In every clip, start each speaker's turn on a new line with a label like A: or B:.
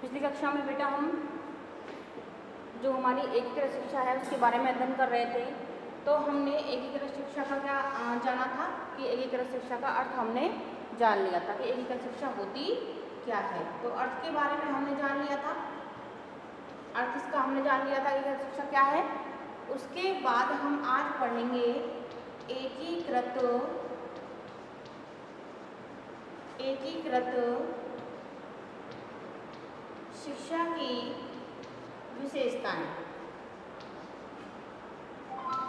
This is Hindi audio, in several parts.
A: पिछली कक्षा में बेटा हम जो हमारी एकीकृत शिक्षा है उसके बारे में अध्ययन कर रहे थे। तो हमने एकीकृत शिक्षा का क्या जाना था कि एकीकृत शिक्षा का अर्थ हमने जान लिया था कि एकीकृत शिक्षा होती क्या है। तो अर्थ के बारे में हमने जान लिया था, अर्थ इसका हमने जान लिया था एकीकृत शिक्षा क्या है। उसके बाद हम आज पढ़ेंगे एकीकृत शिक्षा की विशेषताएं।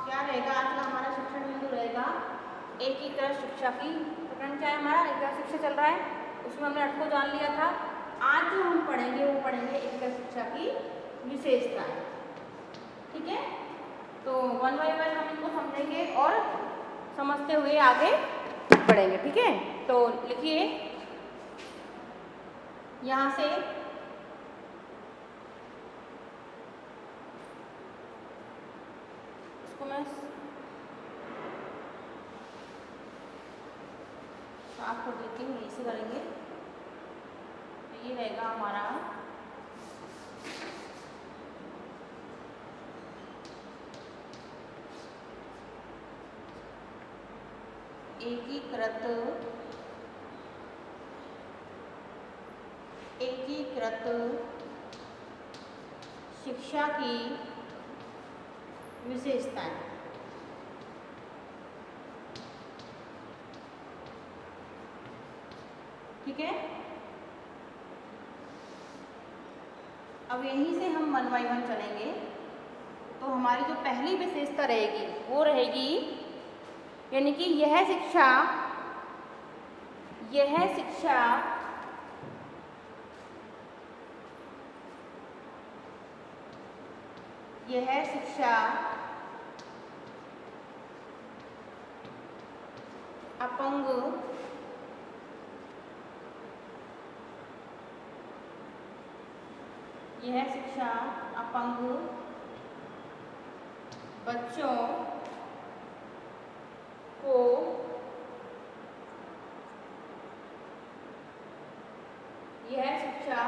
A: क्या रहेगा आज का हमारा शिक्षण बिंदु रहेगा एकीकृत शिक्षा की। प्रकरण क्या है हमारा, एकीकृत शिक्षा चल रहा है, उसमें हमने अर्थ को जान लिया था। आज जो हम पढ़ेंगे वो पढ़ेंगे एकीकृत शिक्षा की विशेषताएं। ठीक है, तो वन बाय वन हम इनको समझेंगे और समझते हुए आगे बढ़ेंगे। ठीक है, तो लिखिए यहाँ से इसको मैं साफ कर देती हूँ, ऐसे करेंगे तो ये रहेगा हमारा एकीकृत शिक्षा की विशेषताएं। ठीक है, अब यहीं से हम वन बाय वन चलेंगे। तो हमारी जो पहली विशेषता रहेगी वो रहेगी, यानी कि यह शिक्षा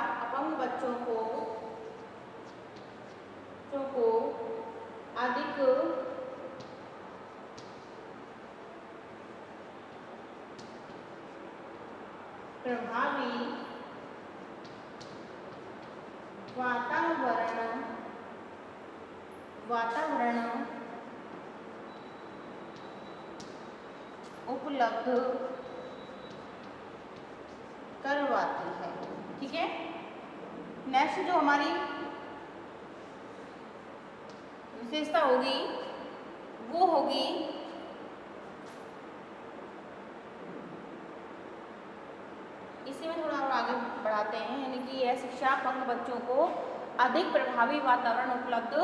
A: अपंग बच्चों को अधिक प्रभावी वातावरण उपलब्ध करवाती है। ठीक है, नेक्स्ट जो हमारी विशेषता होगी वो होगी इसी में थोड़ा और आगे बढ़ाते हैं, यानी कि यह शिक्षा अपंग बच्चों को अधिक प्रभावी वातावरण उपलब्ध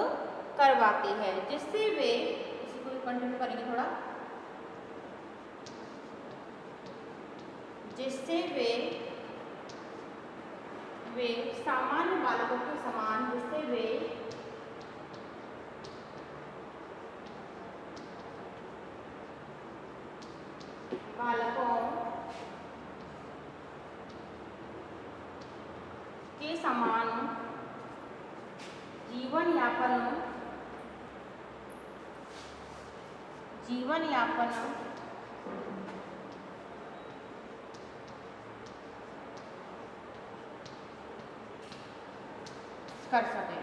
A: करवाती है, जिससे वे, इसी को कंटिन्यू करेंगे थोड़ा, जिससे वे सामान्य बालकों के समान, जीवन यापन कर सके।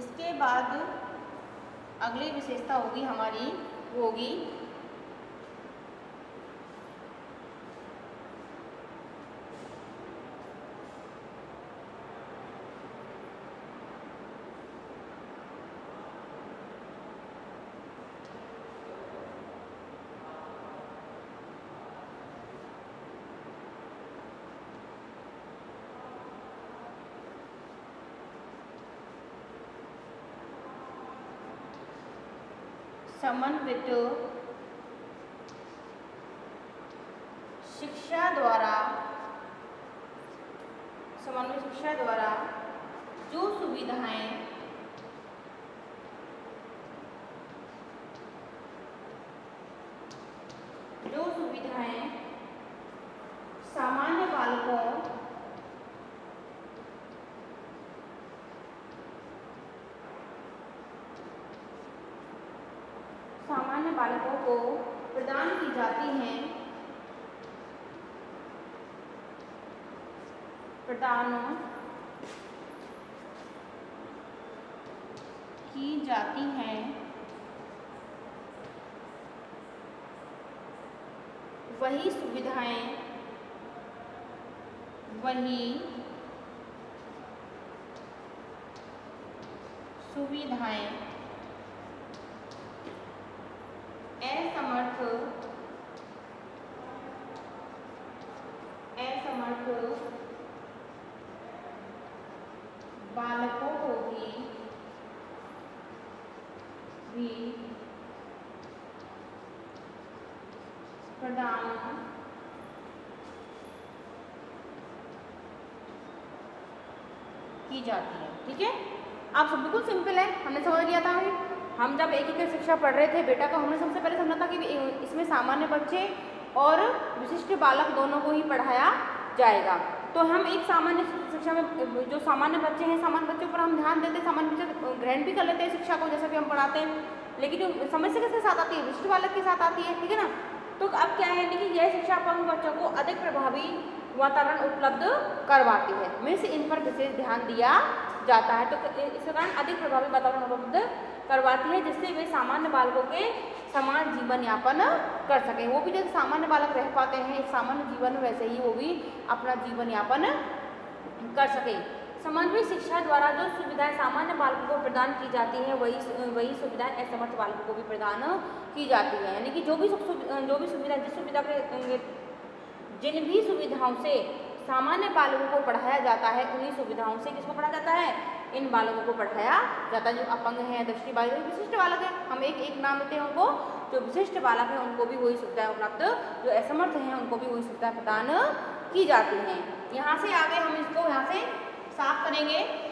A: इसके बाद अगली विशेषता होगी हमारी, वो होगी समन्वित शिक्षा द्वारा जो सुविधाएं सामान्य बालकों बालकों को प्रदान की जाती हैं, प्रदान की जाती हैं वही सुविधाएं असमर्थ बालकों को भी प्रदान की जाती है। ठीक है, आप सब बिल्कुल सिंपल है, हमने समझ लिया था। हम जब एकीकृत शिक्षा पढ़ रहे थे बेटा, तो हमने सबसे पहले समझा था कि इसमें सामान्य बच्चे और विशिष्ट बालक दोनों को ही पढ़ाया जाएगा। तो हम एक सामान्य शिक्षा में जो सामान्य बच्चे हैं, सामान्य बच्चों पर हम ध्यान देते हैं, सामान्य बच्चे ग्रहण भी कर लेते हैं शिक्षा को, जैसे कि हम पढ़ाते हैं, लेकिन जो समस्या किसके साथ आती है, विशिष्ट बालक के साथ आती है। ठीक है ना, तो अब क्या है कि यह शिक्षा अपंग बच्चों को अधिक प्रभावी वातावरण उपलब्ध करवाती है, मीन्स इन पर विशेष ध्यान दिया जाता है। तो इस कारण अधिक प्रभावी वातावरण उपलब्ध करवाती है, जिससे वे सामान्य बालकों के समान जीवन यापन कर सकें। वो भी जैसे सामान्य बालक रह पाते हैं एक सामान्य जीवन में, वैसे ही वो भी अपना जीवन यापन कर सकें। समन्वित शिक्षा द्वारा जो सुविधाएं सामान्य बालकों को प्रदान की जाती हैं, वही सुविधाएं असमर्थ बालकों को भी प्रदान की जाती है। यानी कि जो भी सुविधा जिन भी सुविधाओं से सामान्य बालकों को पढ़ाया जाता है, उन्हीं सुविधाओं से किसको पढ़ाया जाता है, इन बालकों को पढ़ाया जाता है। जो अपंग हैं, दृष्टि बालक, विशिष्ट बालक है, हम एक नाम देते हैं उनको, जो विशिष्ट बालक है उनको भी वही सुविधाएं उपलब्ध, जो असमर्थ हैं उनको भी वही सुविधाएं प्रदान की जाती हैं। यहाँ से आगे हम इसको यहाँ से साफ करेंगे।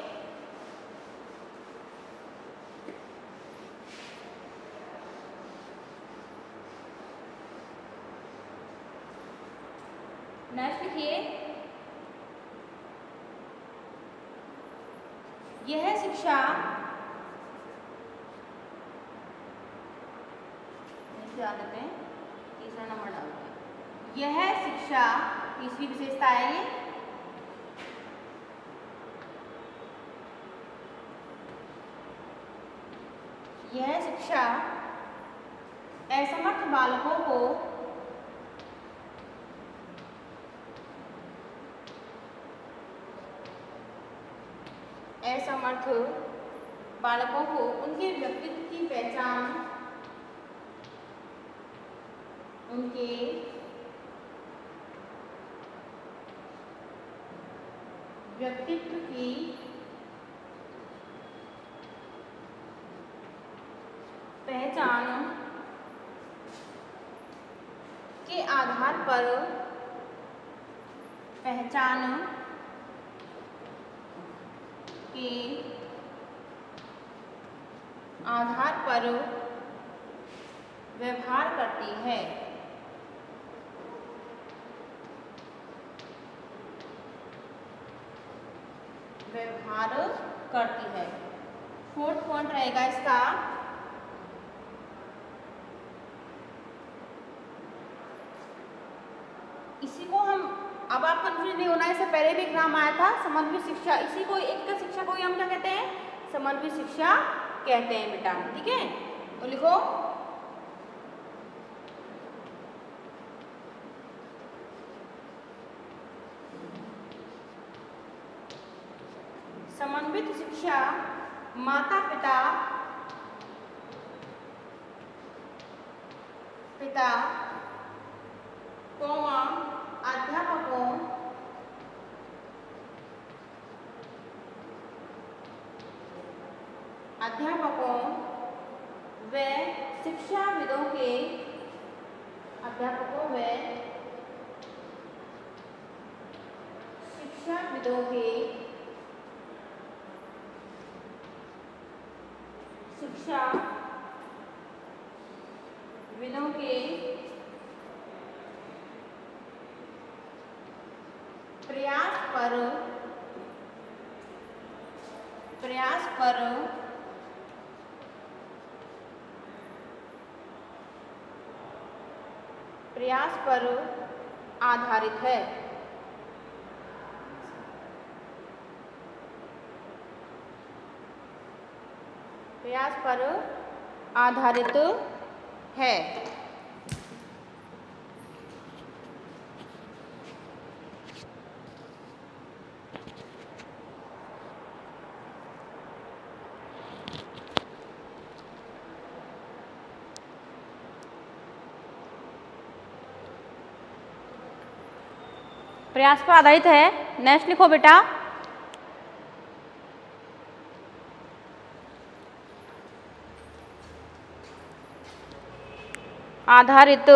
A: नेक्स्ट लिखिए, यह शिक्षा देते हैं, तीसरा नंबर डालते हैं। यह शिक्षा, तीसरी विशेषता है यह शिक्षा असमर्थ बालकों को उनके व्यक्तित्व की पहचान, उनके व्यक्तित्व की पहचान के आधार पर व्यवहार करती है। फोर्थ पॉइंट रहेगा इसका, इसी को हम, अब आप कंफ्यूज नहीं होना, इससे पहले भी एग्जाम आया था, समन्वित शिक्षा, इसी को एक शिक्षा को ही हम क्या कहते हैं, समन्वित शिक्षा कहते हैं बेटा। ठीक है, तो लिखो, समन्वित शिक्षा माता पिता अध्यापकों व शिक्षाविदों के प्रयास पर प्रयास पर आधारित है। प्रयास पर आधारित है। प्रयास पर आधारित है। नेक्स्ट लिखो बेटा, आधारित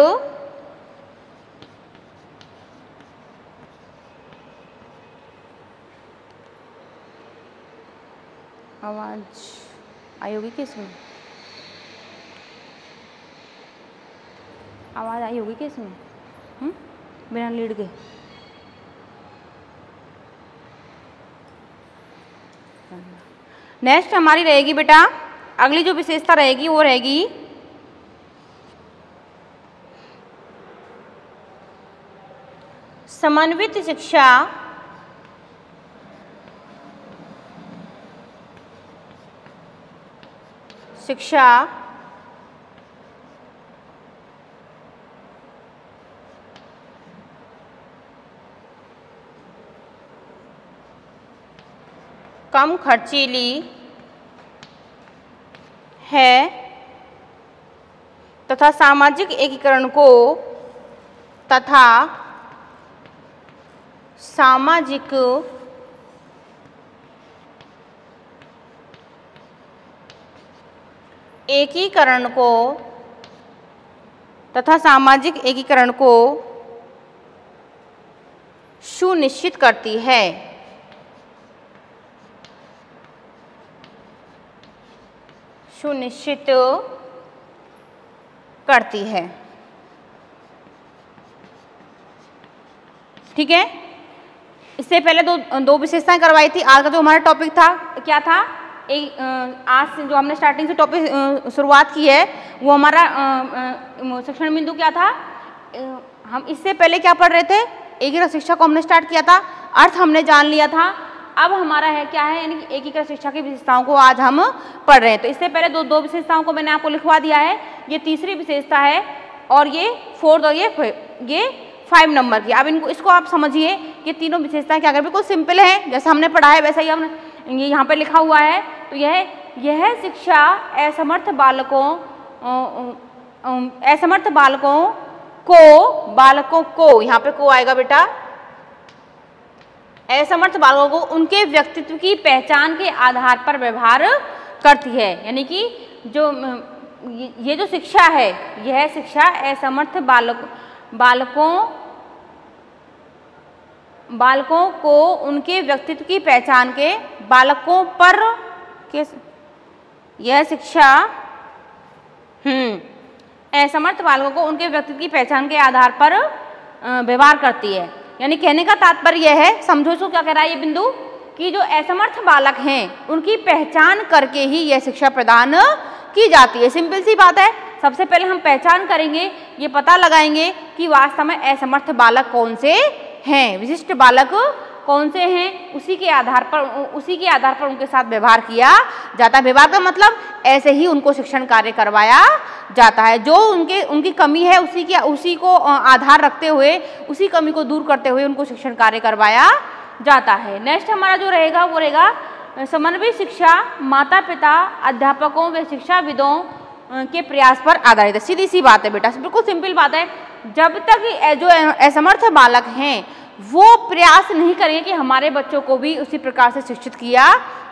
A: आवाज आई होगी कि इसमें आवाज आई होगी कि इसमें बिना लीड के। नेक्स्ट हमारी रहेगी बेटा, अगली जो विशेषता रहेगी वो रहेगी समन्वित शिक्षा। शिक्षा कम खर्चीली है तथा सामाजिक एकीकरण को सामाजिक एकीकरण को सुनिश्चित करती है। सुनिश्चित करती है। ठीक है, इससे पहले दो विशेषताएं करवाई थी। आज का जो हमारा टॉपिक था क्या था, आज से जो हमने स्टार्टिंग से टॉपिक शुरुआत की है वो हमारा शिक्षण बिंदु क्या था। हम इससे पहले क्या पढ़ रहे थे, एकीकृत शिक्षा को हमने स्टार्ट किया था, अर्थ हमने जान लिया था। अब हमारा है क्या है, यानी कि एकीकृत शिक्षा की विशेषताओं को आज हम पढ़ रहे हैं। तो इससे पहले दो विशेषताओं को मैंने आपको लिखवा दिया है। ये तीसरी विशेषता है और ये फोर्थ और ये 5 नंबर की। अब इसको आप समझिए, ये तीनों विशेषताएं क्या कर बिल्कुल सिंपल है, जैसा हमने पढ़ा है वैसा ही हम ये यहाँ पे लिखा हुआ है। तो यह शिक्षा असमर्थ बालकों को यहाँ पे को आएगा बेटा, असमर्थ बालकों को उनके व्यक्तित्व की पहचान के आधार पर व्यवहार करती है। यानी कि ये जो शिक्षा है, यह शिक्षा असमर्थ बालकों को उनके व्यक्तित्व की पहचान के बालकों पर यह शिक्षा असमर्थ बालकों को उनके व्यक्तित्व की पहचान के आधार पर व्यवहार करती है। यानी कहने का तात्पर्य यह है, समझो इसको क्या कह रहा है ये बिंदु, कि जो असमर्थ बालक हैं उनकी पहचान करके ही यह शिक्षा प्रदान की जाती है। सिंपल सी बात है, सबसे पहले हम पहचान करेंगे, ये पता लगाएंगे कि वास्तव में असमर्थ बालक कौन से हैं, विशिष्ट बालक कौन से हैं, उसी के आधार पर उनके साथ व्यवहार किया जाता है। व्यवहार का मतलब ऐसे ही उनको शिक्षण कार्य करवाया जाता है। जो उनकी कमी है उसी को आधार रखते हुए, उसी कमी को दूर करते हुए उनको शिक्षण कार्य करवाया जाता है। नेक्स्ट हमारा जो रहेगा वो रहेगा समन्वय शिक्षा माता पिता अध्यापकों व शिक्षाविदों के प्रयास पर आधारित है। सीधी सी बात है बेटा, बिल्कुल सिंपल बात है। जब तक जो असमर्थ बालक हैं वो प्रयास नहीं करेंगे कि हमारे बच्चों को भी उसी प्रकार से शिक्षित किया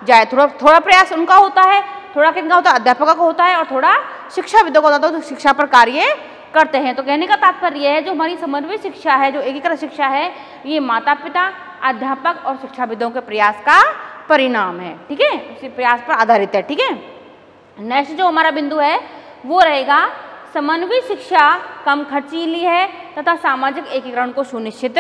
A: जाए, थोड़ा प्रयास उनका होता है, थोड़ा किनका होता है, अध्यापकों का होता है, और थोड़ा शिक्षाविदों का होता है, तो शिक्षा पर कार्य करते हैं। तो कहने का तात्पर्य है जो हमारी समन्वय शिक्षा है, जो एकीकृत शिक्षा है, ये माता पिता अध्यापक और शिक्षाविदों के प्रयास का परिणाम है। ठीक है, उसी प्रयास पर आधारित है। ठीक है, नेक्स्ट जो हमारा बिंदु है वो रहेगा समन्वय शिक्षा कम खर्चीली है तथा सामाजिक एकीकरण को सुनिश्चित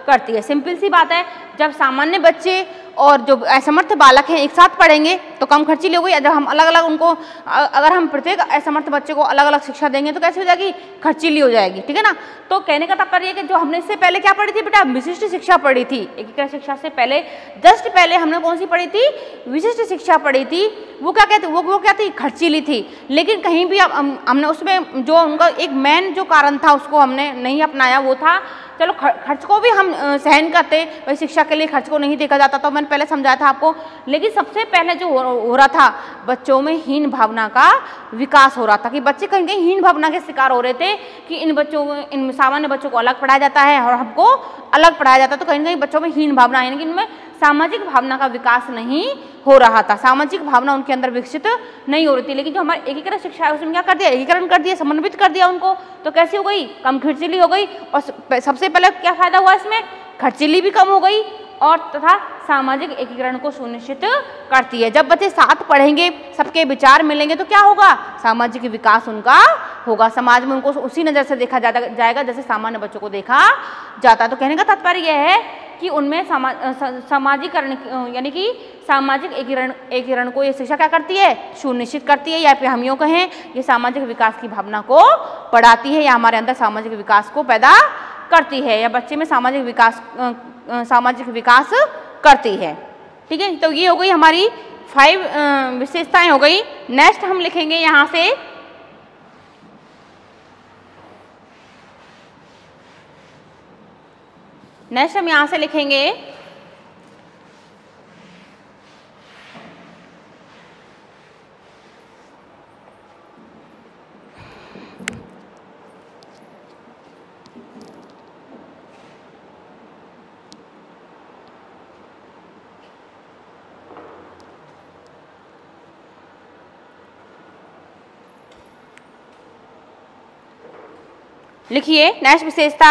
A: करती है। सिंपल सी बात है, जब सामान्य बच्चे और जो असमर्थ बालक हैं एक साथ पढ़ेंगे तो कम खर्चीली हो गई। जब हम अलग अलग उनको, अगर हम प्रत्येक असमर्थ बच्चे को अलग अलग शिक्षा देंगे तो कैसे हो जाएगी, खर्चीली हो जाएगी, ठीक है ना। तो कहने का तात्पर्य है कि जो हमने इससे पहले क्या पढ़ी थी बेटा, विशिष्ट शिक्षा पढ़ी थी। एकीकृत शिक्षा से पहले जस्ट पहले हमने कौन सी पढ़ी थी, विशिष्ट शिक्षा पढ़ी थी। वो क्या कहते, वो क्या थी, खर्चीली थी। लेकिन कहीं भी हमने उसमें जो उनका एक मेन जो कारण था उसको हमने नहीं अपनाया, वो था चलो खर्च को भी हम सहन करते, वही शिक्षा के लिए खर्च को नहीं देखा जाता, तो मैंने पहले समझाया था आपको। लेकिन सबसे पहले जो हो रहा था, बच्चों में हीन भावना का विकास हो रहा था, कि बच्चे कहीं कहीं हीन भावना के शिकार हो रहे थे कि इन बच्चों, इन सामान्य बच्चों को अलग पढ़ाया जाता है और हमको अलग पढ़ाया जाता है, तो कहीं ना कहीं बच्चों में हीन भावना, यानी कि इनमें सामाजिक भावना का विकास नहीं हो रहा था, सामाजिक भावना उनके अंदर विकसित नहीं हो रही थी। लेकिन जो हमारी एकीकृत शिक्षा है उसमें क्या कर दिया, एकीकरण कर दिया, समन्वित कर दिया उनको, तो कैसी हो गई, कम खर्चीली हो गई। और सबसे पहले क्या फायदा हुआ इसमें, खर्चीली भी कम हो गई और तथा सामाजिक एकीकरण को सुनिश्चित करती है। जब बच्चे साथ पढ़ेंगे, सबके विचार मिलेंगे तो क्या होगा, सामाजिक विकास उनका होगा, समाज में उनको उसी नज़र से देखा जाएगा जैसे सामान्य बच्चों को देखा जाता है। तो कहने का तात्पर्य यह है कि उनमें सामाजिकरण, यानी कि सामाजिक एकीकरण को ये शिक्षा क्या करती है, सुनिश्चित करती है, या फिर हम यूँ कहें ये सामाजिक विकास की भावना को बढ़ाती है, या हमारे अंदर सामाजिक विकास को पैदा करती है, या बच्चे में सामाजिक विकास करती है। ठीक है, तो ये हो गई हमारी 5 विशेषताएं हो गई। नेक्स्ट हम लिखेंगे यहाँ से लिखेंगे लिखिए नेक्स्ट विशेषता,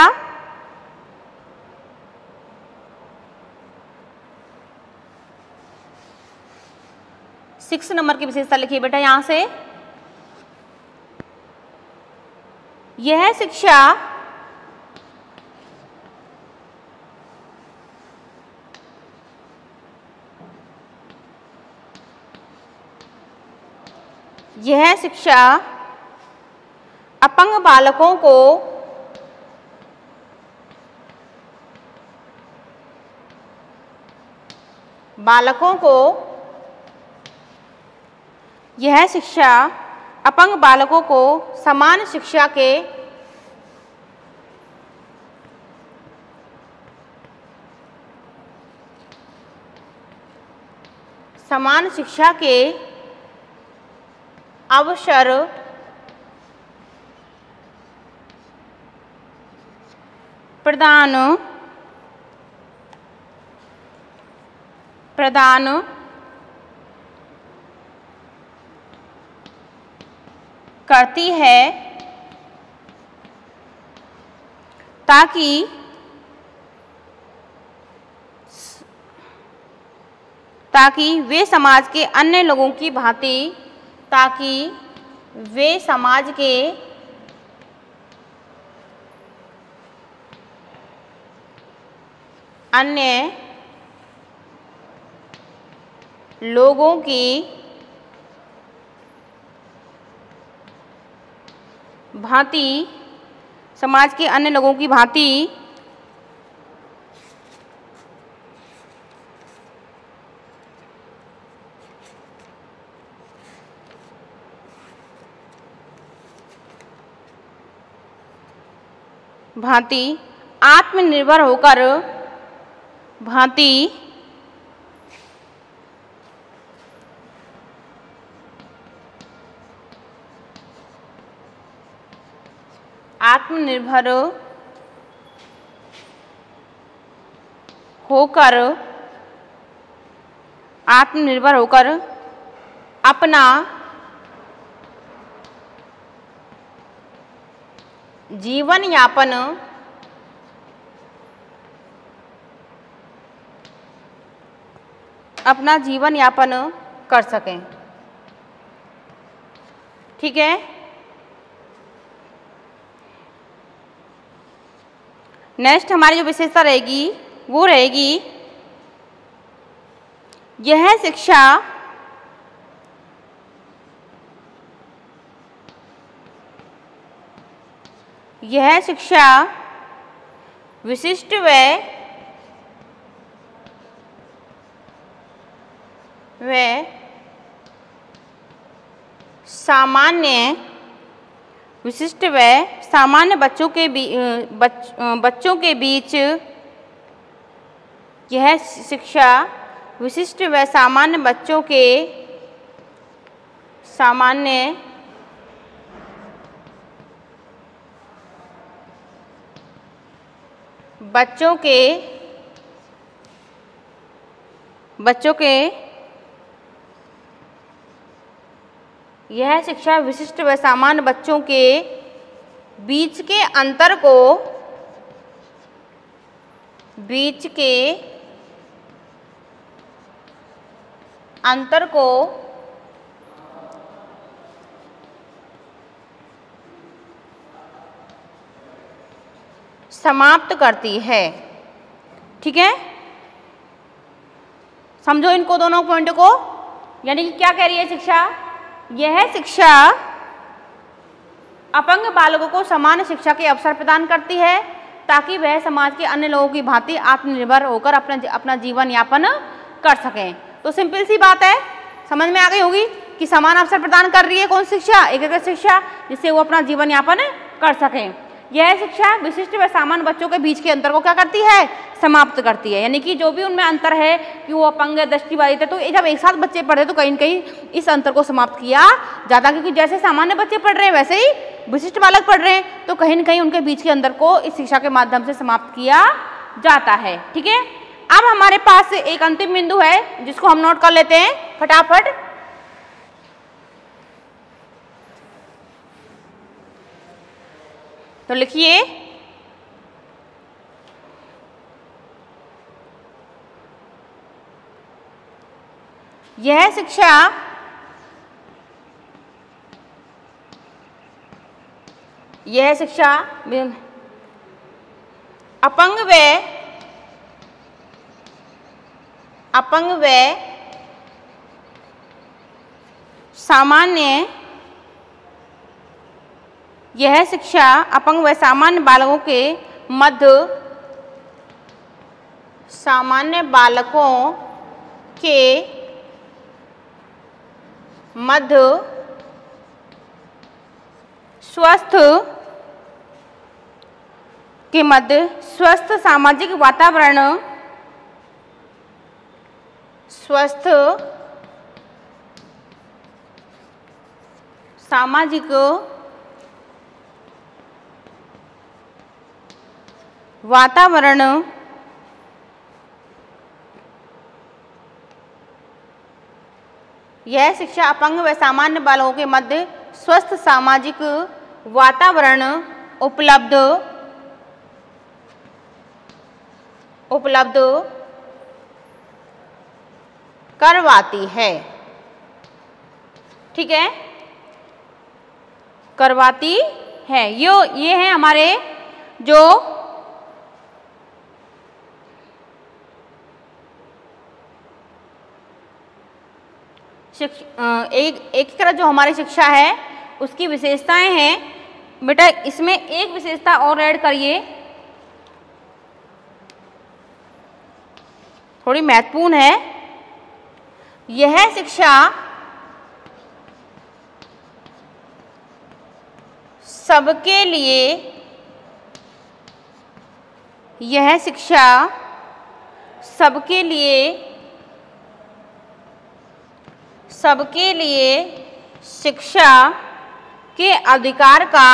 A: सिक्स नंबर की विशेषता लिखिए बेटा यहाँ से। यह शिक्षा अपंग बालकों को यह शिक्षा अपंग बालकों को समान शिक्षा के अवसर प्रदान करती है, ताकि वे समाज के अन्य लोगों की भांति समाज के अन्य लोगों की भांति आत्मनिर्भर होकर अपना जीवन यापन कर सकें। ठीक है, नेक्स्ट हमारी जो विशेषता रहेगी वो रहेगी यह शिक्षा विशिष्ट व सामान्य बच्चों के बीच यह शिक्षा विशिष्ट व सामान्य बच्चों के यह शिक्षा विशिष्ट व सामान्य बच्चों के बीच के अंतर को समाप्त करती है। ठीक है, समझो इनको दोनों पॉइंट को। यानी कि क्या कह रही है शिक्षा? यह शिक्षा अपंग बालकों को समान शिक्षा के अवसर प्रदान करती है ताकि वह समाज के अन्य लोगों की भांति आत्मनिर्भर होकर अपना जीवन यापन कर सकें। तो सिंपल सी बात है, समझ में आ गई होगी कि समान अवसर प्रदान कर रही है कौन शिक्षा? एकीकृत शिक्षा, जिससे वो अपना जीवन यापन कर सकें। यह शिक्षा विशिष्ट व सामान्य बच्चों के बीच के अंतर को क्या करती है? समाप्त करती है। यानी कि जो भी उनमें अंतर है कि वो अपंग दृष्टिबाधित है, तो जब एक साथ बच्चे पढ़े तो कहीं न कहीं इस अंतर को समाप्त किया जाता, क्योंकि जैसे सामान्य बच्चे पढ़ रहे हैं वैसे ही विशिष्ट बालक पढ़ रहे हैं, तो कहीं न कहीं उनके बीच के अंतर को इस शिक्षा के माध्यम से समाप्त किया जाता है। ठीक है, अब हमारे पास एक अंतिम बिंदु है जिसको हम नोट कर लेते हैं फटाफट। तो लिखिए, यह शिक्षा अपंग व सामान्य बालकों के मध्य स्वस्थ सामाजिक वातावरण यह शिक्षा अपंग व सामान्य बालकों के मध्य स्वस्थ सामाजिक वातावरण उपलब्ध करवाती है। ठीक है, करवाती है। ये है हमारे जो एक तरह जो हमारी शिक्षा है उसकी विशेषताएं हैं। बेटा इसमें एक विशेषता और ऐड करिए, थोड़ी महत्वपूर्ण है। यह शिक्षा सबके लिए शिक्षा के अधिकार का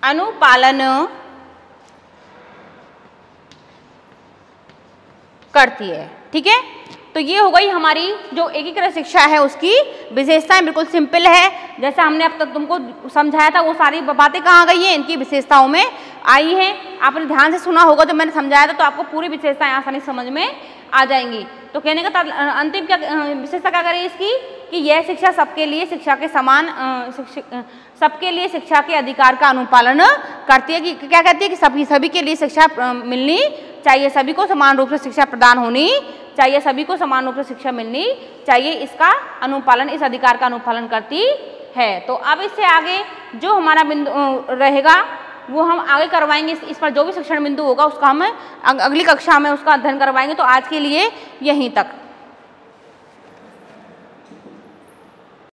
A: अनुपालन करती है। ठीक है, तो ये हो गई हमारी जो एकीकृत शिक्षा है उसकी विशेषताएं। बिल्कुल सिंपल है, जैसा हमने अब तक तुमको समझाया था वो सारी बातें कहाँ गई हैं, इनकी विशेषताओं में आई हैं। आपने ध्यान से सुना होगा जब मैंने समझाया था, तो आपको पूरी विशेषताएं आसानी समझ में आ जाएंगी। तो तो कहने का अंतिम क्या विशेषता क्या करें इसकी कि यह शिक्षा सबके लिए शिक्षा के समान सबके लिए शिक्षा के अधिकार का अनुपालन करती है। कि क्या कहती है कि सभी के लिए शिक्षा मिलनी चाहिए, सभी को समान रूप से शिक्षा प्रदान होनी चाहिए, सभी को समान रूप से शिक्षा मिलनी चाहिए, इसका अनुपालन, इस अधिकार का अनुपालन करती है। तो अब इससे आगे जो हमारा बिंदु रहेगा वो हम आगे करवाएंगे, इस पर जो भी शिक्षण बिंदु होगा उसका हम अगली कक्षा में उसका अध्ययन करवाएंगे। तो आज के लिए यहीं तक।